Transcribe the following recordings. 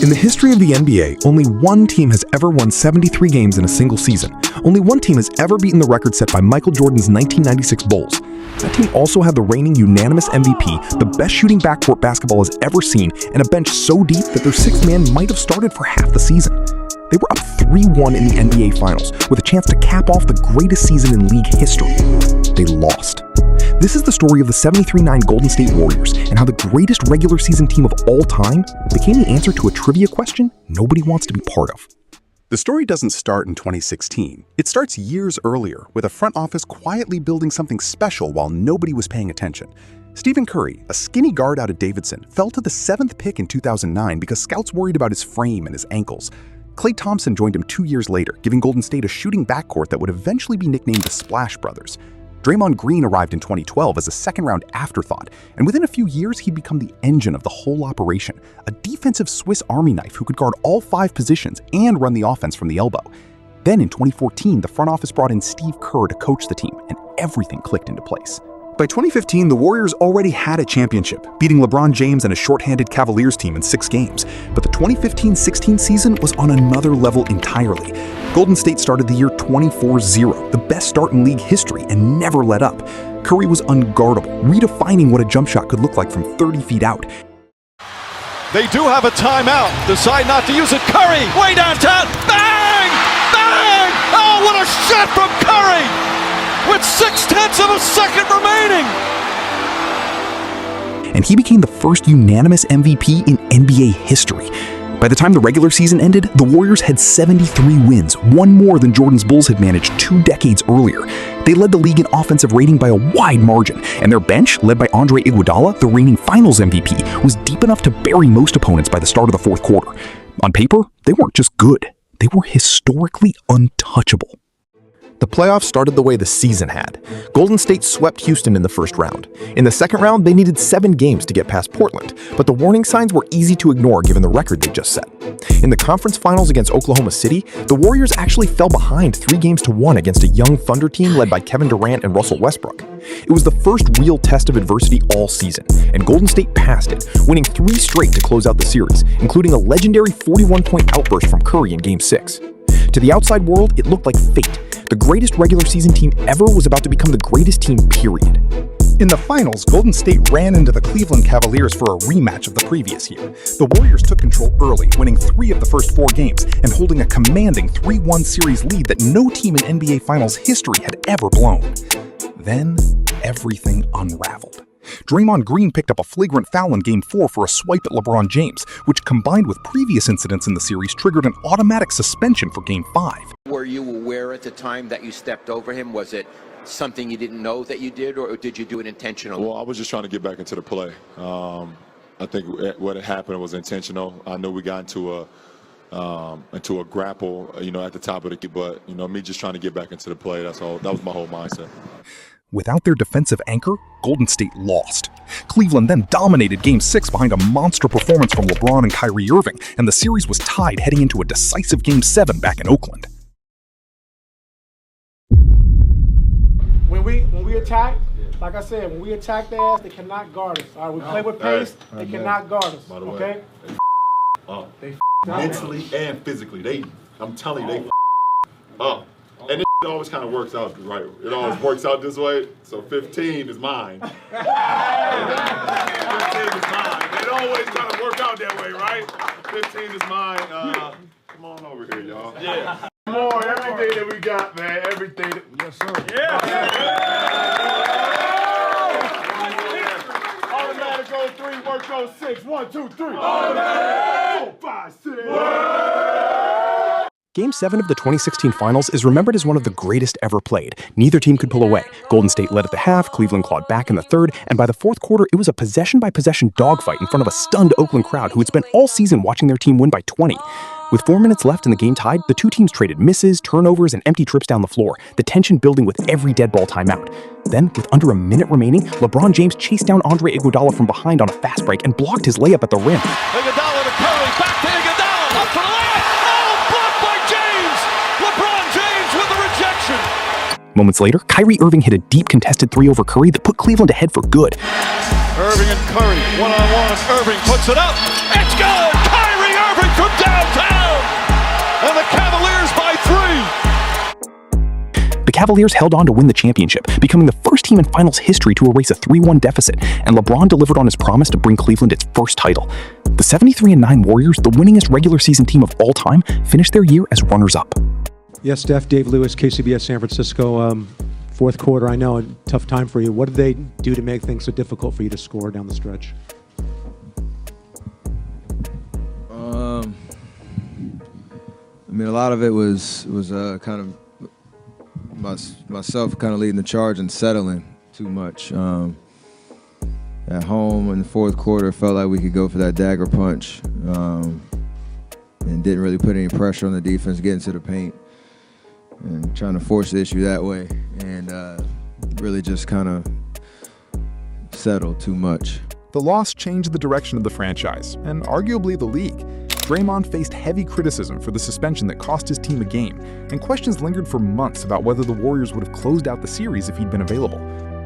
In the history of the NBA, only one team has ever won 73 games in a single season. Only one team has ever beaten the record set by Michael Jordan's 1996 Bulls. That team also had the reigning unanimous MVP, the best shooting backcourt basketball has ever seen, and a bench so deep that their sixth man might have started for half the season. They were up 3-1 in the NBA Finals, with a chance to cap off the greatest season in league history. They lost. This is the story of the 73-9 Golden State Warriors and how the greatest regular season team of all time became the answer to a trivia question nobody wants to be part of. The story doesn't start in 2016. It starts years earlier, with a front office quietly building something special while nobody was paying attention. Stephen Curry, a skinny guard out of Davidson, fell to the 7th pick in 2009 because scouts worried about his frame and his ankles. Klay Thompson joined him 2 years later, giving Golden State a shooting backcourt that would eventually be nicknamed the Splash Brothers. Draymond Green arrived in 2012 as a second-round afterthought, and within a few years he'd become the engine of the whole operation, a defensive Swiss Army knife who could guard all 5 positions and run the offense from the elbow. Then in 2014, the front office brought in Steve Kerr to coach the team, and everything clicked into place. By 2015, the Warriors already had a championship, beating LeBron James and a shorthanded Cavaliers team in 6 games. But the 2015-16 season was on another level entirely. Golden State started the year 24-0, the best start in league history, and never let up. Curry was unguardable, redefining what a jump shot could look like from 30 feet out. They do have a timeout. Decide not to use it. Curry, way downtown. Bang! Bang! Oh, what a shot from Curry! With 0.6 of a second remaining. And he became the first unanimous MVP in NBA history. By the time the regular season ended, the Warriors had 73 wins, one more than Jordan's Bulls had managed 2 decades earlier. They led the league in offensive rating by a wide margin, and their bench, led by Andre Iguodala, the reigning Finals MVP, was deep enough to bury most opponents by the start of the fourth quarter. On paper, they weren't just good, they were historically untouchable. The playoffs started the way the season had. Golden State swept Houston in the first round. In the second round, they needed 7 games to get past Portland, but the warning signs were easy to ignore given the record they just set. In the conference finals against Oklahoma City, the Warriors actually fell behind 3-1 against a young Thunder team led by Kevin Durant and Russell Westbrook. It was the first real test of adversity all season, and Golden State passed it, winning 3 straight to close out the series, including a legendary 41-point outburst from Curry in Game 6. To the outside world, it looked like fate. The greatest regular season team ever was about to become the greatest team, period. In the finals, Golden State ran into the Cleveland Cavaliers for a rematch of the previous year. The Warriors took control early, winning 3 of the first 4 games and holding a commanding 3-1 series lead that no team in NBA Finals history had ever blown. Then, everything unraveled. Draymond Green picked up a flagrant foul in Game 4 for a swipe at LeBron James, which combined with previous incidents in the series triggered an automatic suspension for Game 5. Were you aware at the time that you stepped over him? Was it something you didn't know that you did, or did you do it intentionally? Well, I was just trying to get back into the play. I think what had happened was intentional. I know we got into a grapple, at the top of the, but me just trying to get back into the play. That's all. That was my whole mindset. Without their defensive anchor, Golden State lost. Cleveland then dominated Game 6 behind a monster performance from LeBron and Kyrie Irving, and the series was tied heading into a decisive Game 7 back in Oakland. When we attack, like I said, when we attack their ass, they cannot guard us. All right, we play with pace, they cannot guard us. By the way, okay? They mentally and physically. I'm telling you, they up. And it always kind of works out, right? It always works out this way. So 15 is mine. 15 is mine. It always kind of work out that way, right? 15 is mine. Come on over here, y'all. Yeah. More, everything that we got, man. Everything. Yes, sir. Yeah. Automatic on 3, work on 6. 1, 2, 3. Automatic. 4, 5, 6. Game 7 of the 2016 Finals is remembered as one of the greatest ever played. Neither team could pull away. Golden State led at the half, Cleveland clawed back in the third, and by the fourth quarter, it was a possession-by-possession dogfight in front of a stunned Oakland crowd who had spent all season watching their team win by 20. With 4 minutes left in the game tied, the two teams traded misses, turnovers, and empty trips down the floor, the tension building with every dead ball timeout. Then, with under a minute remaining, LeBron James chased down Andre Iguodala from behind on a fast break and blocked his layup at the rim. Iguodala to Curry, back to Iguodala, up for the layup. Oh, blocked by James. LeBron James with the rejection. Moments later, Kyrie Irving hit a deep contested 3 over Curry that put Cleveland ahead for good. Irving and Curry, one-on-one. Irving puts it up. It's good. Kyrie Irving Cavaliers held on to win the championship, becoming the first team in finals history to erase a 3-1 deficit, and LeBron delivered on his promise to bring Cleveland its first title. The 73-9 Warriors, the winningest regular season team of all time, finished their year as runners-up. Yes, Steph, Dave Lewis, KCBS San Francisco. Fourth quarter, I know, a tough time for you. What did they do to make things so difficult for you to score down the stretch? I mean, a lot of it was kind of myself kind of leading the charge and settling too much. At home in the fourth quarter, felt like we could go for that dagger punch, and didn't really put any pressure on the defense getting to the paint and trying to force the issue that way, and really just kind of settled too much. The loss changed the direction of the franchise, and arguably the league. Draymond faced heavy criticism for the suspension that cost his team a game, and questions lingered for months about whether the Warriors would have closed out the series if he'd been available.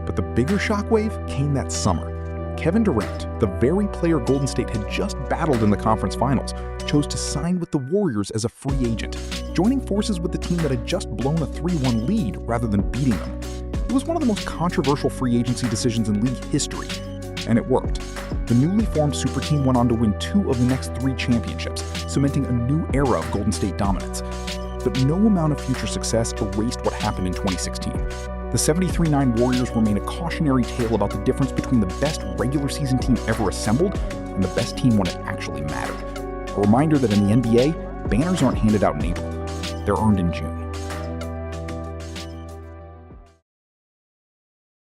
But the bigger shockwave came that summer. Kevin Durant, the very player Golden State had just battled in the conference finals, chose to sign with the Warriors as a free agent, joining forces with the team that had just blown a 3-1 lead rather than beating them. It was one of the most controversial free agency decisions in league history, and it worked. The newly formed super team went on to win 2 of the next 3 championships, cementing a new era of Golden State dominance. But no amount of future success erased what happened in 2016. The 73-9 Warriors remain a cautionary tale about the difference between the best regular season team ever assembled and the best team when it actually mattered. A reminder that in the NBA, banners aren't handed out in April. They're earned in June.